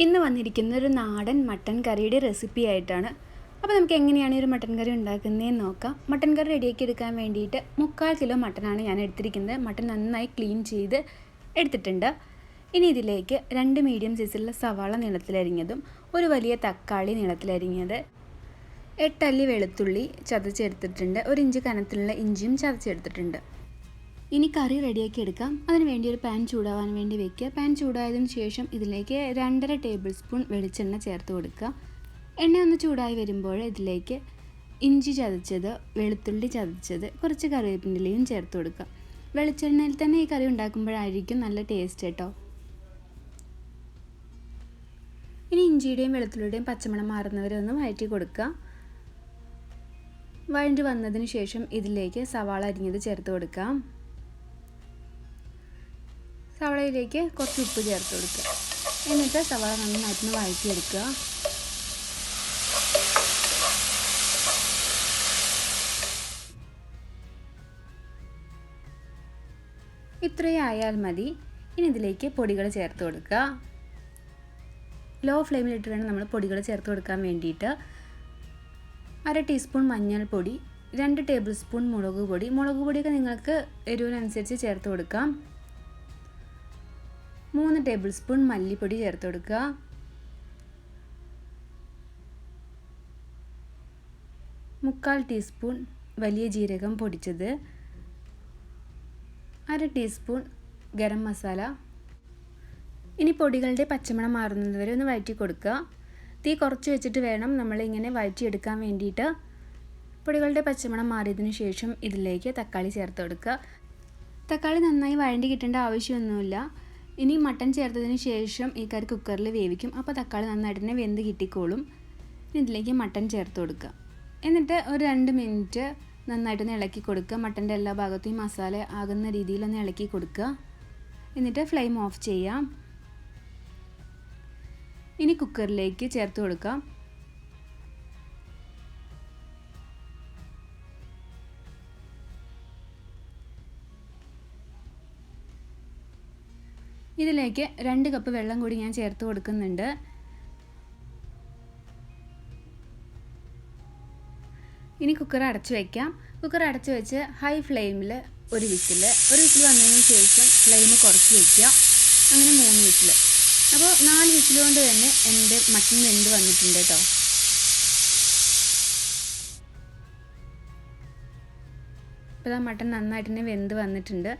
ഇന്ന് വന്നിരിക്കുന്ന ഒരു നാടൻ മട്ടൻ കറിയുടെ റെസിപ്പി ആയിട്ടാണ്. അപ്പോൾ നമുക്ക് എങ്ങനെയാണ് ഈ ഒരു മട്ടൻ കറി ഉണ്ടാക്കുന്നതെന്ന് നോക്കാം. മട്ടൻ കറി റെഡിയാക്കി എടുക്കാൻ വേണ്ടിയിട്ട് 3/4 കിലോ മട്ടനാണ് ഞാൻ എടുത്തിരിക്കുന്നത്. മട്ടൻ നന്നായി ക്ലീൻ ചെയ്ത് എടുത്തിട്ടുണ്ട്. ഇനി ഇതിലേക്ക് 2 മീഡിയം സൈസിലുള്ള സവാള നീളത്തിലരിഞ്ഞതും ഒരു വലിയ തക്കാളി നീളത്തിലരിഞ്ഞത്, 8 അല്ലി വെളുത്തുള്ളി ചതച്ചെടുത്തിട്ടുണ്ട്, 1 ഇഞ്ച് കനത്തിലുള്ള ഇഞ്ചിയും ചതച്ചെടുത്തിട്ടുണ്ട്. ഇനി കറി റെഡിയാക്കി എടുക്കാം. അതിന് വേണ്ടി ഒരു പാൻ ചൂടാവാൻ വേണ്ടി വെക്കുക. പാൻ ചൂടായതിനു ശേഷം ഇതിലേക്ക് 2.5 ടേബിൾ സ്പൂൺ വെളിച്ചെണ്ണ ചേർത്ത് കൊടുക്കുക. എണ്ണ ഒന്ന് ചൂടായി വരുമ്പോൾ ഇതിലേക്ക് ഇഞ്ചി ചതച്ചത്, വെളുത്തുള്ളി ചതച്ചത്, കുറച്ച് കറിവേപ്പിൻ്റെലയും ചേർത്ത് കൊടുക്കുക. വെളിച്ചെണ്ണയിൽ തന്നെ ഈ കറി ഉണ്ടാക്കുമ്പോഴായിരിക്കും നല്ല ടേസ്റ്റ് കേട്ടോ. ഇനി ഇഞ്ചിയുടെയും വെളുത്തുള്ളിയുടെയും പച്ചമണം മാറുന്നവരെ ഒന്ന് വഴറ്റി കൊടുക്കുക. വഴണ്ടി വന്നതിന് ശേഷം ഇതിലേക്ക് സവാള അരിഞ്ഞത് ചേർത്ത് കൊടുക്കാം. സവാളയിലേക്ക് കുറച്ച് ഉപ്പ് ചേർത്ത് കൊടുക്കുക. എന്നിട്ട് സവാള നന്നായിട്ടൊന്ന് വഴറ്റിയെടുക്കുക. ഇത്രയും ആയാൽ മതി. ഇനി ഇതിലേക്ക് പൊടികൾ ചേർത്ത് കൊടുക്കുക. ലോ ഫ്ലെയിമിലിട്ട് വേണം നമ്മൾ പൊടികൾ ചേർത്ത് കൊടുക്കാൻ വേണ്ടിയിട്ട്. 1/2 ടീസ്പൂൺ മഞ്ഞൾപ്പൊടി, 2 ടേബിൾ സ്പൂൺ മുളക് പൊടി. മുളക് പൊടിയൊക്കെ നിങ്ങൾക്ക് എരിവിനനുസരിച്ച് ചേർത്ത് കൊടുക്കാം. 3 ടേബിൾ സ്പൂൺ മല്ലിപ്പൊടി ചേർത്ത് കൊടുക്കുക. 3/4 ടീസ്പൂൺ വലിയ ജീരകം പൊടിച്ചത്, 1/2 ടീസ്പൂൺ ഗരം മസാല. ഇനി പൊടികളുടെ പച്ചമണം മാറുന്നത് വരെ ഒന്ന് വഴറ്റി കൊടുക്കുക. തീ കുറച്ച് വെച്ചിട്ട് വേണം നമ്മളിങ്ങനെ വഴറ്റിയെടുക്കാൻ വേണ്ടിയിട്ട്. പൊടികളുടെ പച്ചമണം മാറിയതിന് ശേഷം ഇതിലേക്ക് തക്കാളി ചേർത്ത് കൊടുക്കുക. തക്കാളി നന്നായി വഴണ്ടി കിട്ടേണ്ട ആവശ്യമൊന്നുമില്ല. ഇനി മട്ടൻ ചേർത്തതിന് ശേഷം ഈ കറി കുക്കറിൽ വേവിക്കും. അപ്പോൾ തക്കാളി നന്നായിട്ട് തന്നെ വെന്ത് കിട്ടിക്കോളും. ഇതിലേക്ക് മട്ടൻ ചേർത്ത് കൊടുക്കുക. എന്നിട്ട് ഒരു 2 മിനിറ്റ് നന്നായിട്ടൊന്ന് ഇളക്കി കൊടുക്കുക. മട്ടൻ്റെ എല്ലാ ഭാഗത്തും ഈ മസാല ആകുന്ന രീതിയിലൊന്ന് ഇളക്കി കൊടുക്കുക. എന്നിട്ട് ഫ്ലെയിം ഓഫ് ചെയ്യാം. ഇനി കുക്കറിലേക്ക് ചേർത്ത് കൊടുക്കാം. ഇതിലേക്ക് 2 കപ്പ് വെള്ളം കൂടി ഞാൻ ചേർത്ത് കൊടുക്കുന്നുണ്ട്. ഇനി കുക്കർ അടച്ചു വയ്ക്കാം. കുക്കർ അടച്ചു വെച്ച് ഹൈ ഫ്ലെയിമിൽ ഒരു വിസിൽ വന്നതിന് ശേഷം ഫ്ലെയിം കുറച്ച് വയ്ക്കുക. അങ്ങനെ 3 വിസിൽ. അപ്പോൾ 4 വിസിൽ കൊണ്ട് തന്നെ എൻ്റെ മട്ടൻ വെന്ത് വന്നിട്ടുണ്ട് കേട്ടോ. ഇപ്പോൾ മട്ടൻ നന്നായിട്ട് തന്നെ വെന്ത് വന്നിട്ടുണ്ട്.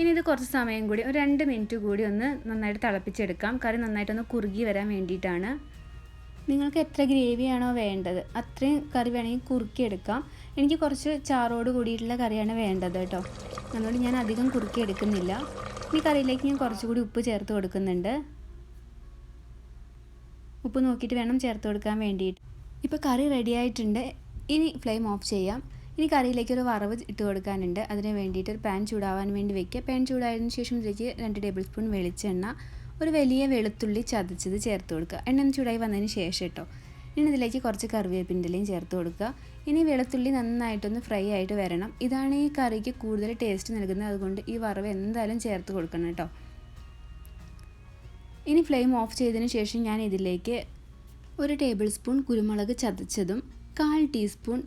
ഇനി ഇത് കുറച്ച് സമയം കൂടി, ഒരു 2 മിനിറ്റ് കൂടി ഒന്ന് നന്നായിട്ട് തിളപ്പിച്ചെടുക്കാം. കറി നന്നായിട്ടൊന്ന് കുറുകി വരാൻ വേണ്ടിയിട്ടാണ്. നിങ്ങൾക്ക് എത്ര ഗ്രേവിയാണോ വേണ്ടത് അത്രയും കറി വേണമെങ്കിൽ കുറുക്കിയെടുക്കാം. എനിക്ക് കുറച്ച് ചാറോട് കൂടിയിട്ടുള്ള കറിയാണ് വേണ്ടത് കേട്ടോ. അതുകൊണ്ട് ഞാൻ അധികം കുറുക്കിയെടുക്കുന്നില്ല. ഈ കറിയിലേക്ക് ഞാൻ കുറച്ചുകൂടി ഉപ്പ് ചേർത്ത് കൊടുക്കുന്നുണ്ട്. ഉപ്പ് നോക്കിയിട്ട് വേണം ചേർത്ത് കൊടുക്കാൻ വേണ്ടിയിട്ട്. ഇപ്പോൾ കറി റെഡി ആയിട്ടുണ്ട്. ഇനി ഫ്ലെയിം ഓഫ് ചെയ്യാം. ഇനി കറിയിലേക്ക് ഒരു വറവ് ഇട്ട് കൊടുക്കാനുണ്ട്. അതിന് വേണ്ടിയിട്ട് ഒരു പാൻ ചൂടാവാൻ വേണ്ടി വെക്കുക. പാൻ ചൂടായതിനു ശേഷം ഇതിലേക്ക് 2 ടേബിൾ സ്പൂൺ വെളിച്ചെണ്ണ, ഒരു വലിയ വെളുത്തുള്ളി ചതച്ചത് ചേർത്ത് കൊടുക്കുക. എണ്ണ ചൂടായി വന്നതിന് ശേഷം കേട്ടോ. ഇനി ഇതിലേക്ക് കുറച്ച് കറിവേപ്പിൻ്റെലയും ചേർത്ത് കൊടുക്കുക. ഇനി വെളുത്തുള്ളി നന്നായിട്ടൊന്ന് ഫ്രൈ ആയിട്ട് വരണം. ഇതാണ് ഈ കറിക്ക് കൂടുതൽ ടേസ്റ്റ് നൽകുന്നത്. അതുകൊണ്ട് ഈ വറവ് എന്തായാലും ചേർത്ത് കൊടുക്കണം കേട്ടോ. ഇനി ഫ്ലെയിം ഓഫ് ചെയ്തതിന് ശേഷം ഞാൻ ഇതിലേക്ക് 1 ടേബിൾ സ്പൂൺ കുരുമുളക് ചതച്ചതും 1/4 ടീസ്പൂൺ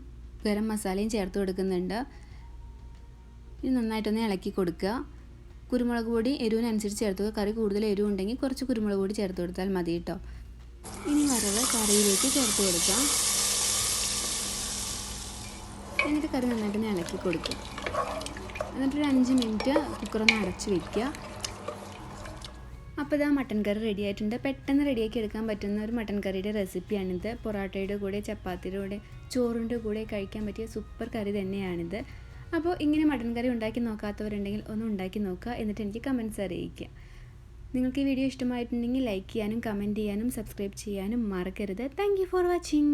ഗരം മസാലയും ചേർത്ത് കൊടുക്കുന്നുണ്ട്. ഇത് നന്നായിട്ടൊന്ന് ഇളക്കി കൊടുക്കുക. കുരുമുളക് പൊടി എരിവിനനുസരിച്ച് ചേർത്ത് കൊടുക്കുക. കറി കൂടുതൽ എരിവുണ്ടെങ്കിൽ കുറച്ച് കുരുമുളക് പൊടി ചേർത്ത് കൊടുത്താൽ മതി കേട്ടോ. ഇനി വറവ് കറിയിലേക്ക് ചേർത്ത് കൊടുക്കാം. എന്നിട്ട് കറി നന്നായിട്ടൊന്ന് ഇളക്കി കൊടുക്കുക. എന്നിട്ടൊരു 5 മിനിറ്റ് കുക്കറൊന്ന് അടച്ച് വയ്ക്കുക. അപ്പോൾ ഇതാ മട്ടൻ കറി റെഡി ആയിട്ടുണ്ട്. പെട്ടെന്ന് റെഡിയാക്കി എടുക്കാൻ പറ്റുന്ന ഒരു മട്ടൻ കറിയുടെ റെസിപ്പിയാണിത്. പൊറോട്ടയുടെ കൂടെ, ചപ്പാത്തിയുടെ കൂടെ, ചോറിൻ്റെ കൂടെ കഴിക്കാൻ പറ്റിയ സൂപ്പർ കറി തന്നെയാണിത്. അപ്പോൾ ഇങ്ങനെ മട്ടൻ കറി ഉണ്ടാക്കി നോക്കാത്തവരുണ്ടെങ്കിൽ ഒന്ന് ഉണ്ടാക്കി നോക്കുക. എന്നിട്ട് എനിക്ക് കമൻറ്റ്സ് അറിയിക്കുക. നിങ്ങൾക്ക് ഈ വീഡിയോ ഇഷ്ടമായിട്ടുണ്ടെങ്കിൽ ലൈക്ക് ചെയ്യാനും കമൻറ്റ് ചെയ്യാനും സബ്സ്ക്രൈബ് ചെയ്യാനും മറക്കരുത്. Thank you for watching.